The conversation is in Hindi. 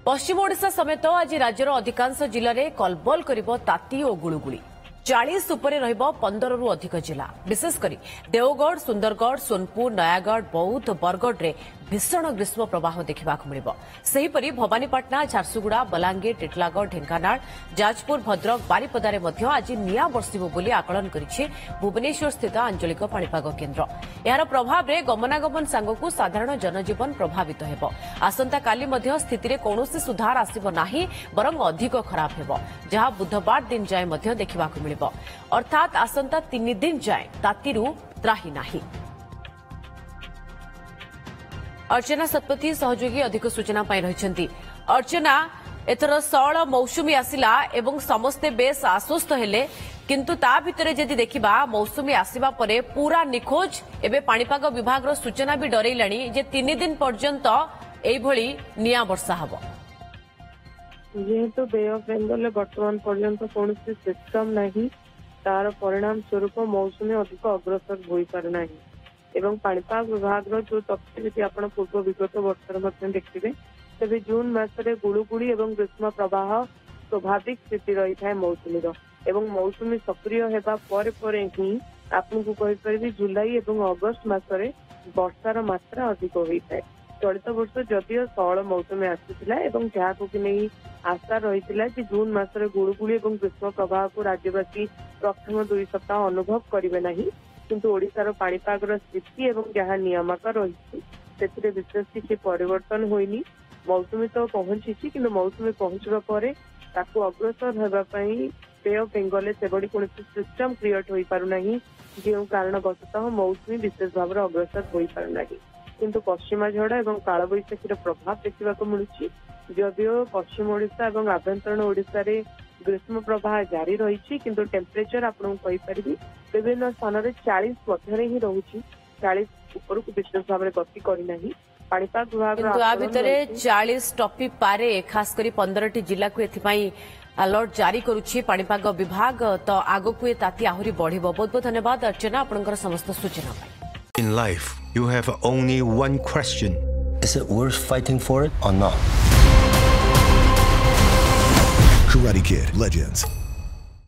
पश्चिम ओडिशा समेत आज राज्यर अधिकांश जिले में कलबल करिबो ताती और गुळुगुळी 40 उपरे रहिबो 15 रु अधिक जिला विशेषकर देवगढ़ सुंदरगढ़ सोनपुर नयागढ़ बौद्ध बरगढ़ रे भीषण ग्रीष्म प्रवाह देखा मिलिबो। सेहीपरि भवानीपाटना झारसुगुड़ा बलांगीर टिटलागढ़ ढेंकानाल जाजपुर भद्रक बारिपदारे मध्य आज निया बर्षिबो बोली आकलन करिछि भुवनेश्वर स्थित आंचलिक पाणीपाग केन्द्र। यार प्रभाव रे गमनागमन सांगकु साधारण जनजीवन प्रभावित हेबो। आसंता काली मध्य स्थिति कौनसी सुधार आसिबो नाही बरं अधिक खराब हेबो जहां बुधवार दिन जाए मध्य देखिबाकु मिलिबो। अर्थात आसंता 3 दिन जाए तातीरु त्राही नाही। अर्चना सतपथी सहयोगी अधिक सूचना रही। अर्चना एथर सौल मौसुमी आसिला एवं समस्ते बेस आश्वस्त हेले किंतु ता भितरे जदि देखिबा मौसुमी आसिबा परे पूरा निखोज एबे पाणीपाग विभाग रो सूचना भी डरैलाणी जे 3 दिन पर्यंत एई भली निया वर्षा हबो। जेहेतु बे ऑफ बेंगल वर्तमान पर्यंत कौन सिस्टम नहीं तार परिणाम स्वरूप मौसुमी अधिक अग्रसर हो पारना एवं पाणीपाग विभाग जो तथ्य यदि आप पूर्व विगत वर्ष देखिए तेज जून मासरे गुड़ुगुड़ी एवं ग्रीष्म प्रवाह स्वाभाविक स्थिति रही है मौसुमी एवं मौसुमी सक्रिय होगा ही आपको कहीपरि जुलाई एवं अगस्ट मसरे वर्षार मात्रा अधिक होता है। चलित वर्ष जदिव सौल मौसुमी आसाला जहाँ को नहीं आशा रही कि जून मासरे गुड़ुगुड़ी एवं ग्रीष्म प्रवाह को राज्यवासी प्रथम 2 सप्ताह अनुभव करेंगे नहीं किंतु ओडिशार पाणीपाग स्थिति एवं जहाँ नियामक रही विशेष किसी परिवर्तन होइनी। मौसुमी तो पहुंची कि मौसुमी पहुंचवा पर ताकू अग्रसर होगापाई बे ऑफ बेंगल से कौन सिस्टम क्रिएट हो पारना जो कारणवशतः मौसुमी विशेष भाव में अग्रसर हो पारना किंतु पश्चिमा झड़ और काल बैशाखीर प्रभाव देखा मिलूँ जदिव पश्चिम ओडिशा और आभ्यंतरण ओडिशा रे ग्रीष्म प्रवाह जारी रही किंतु टेम्परेचर आपको विभिन्न स्थान में 40 मध्य ही रोचे 40 ऊपर को विशेष भाव में गति करना पाणीपाग विभाग 40 टपी पारे खास करी 15 जिला को एथिपाई अलर्ट जारी करुछि पाणीपाग विभाग तो आगो को ताती आहुरी बढ़िबो। बहुत बहुत धन्यवाद अर्चना आपनकर समस्त सूचना पाई। In life, you have only one question. Is it worth fighting for it or not? Karate Kid Legends.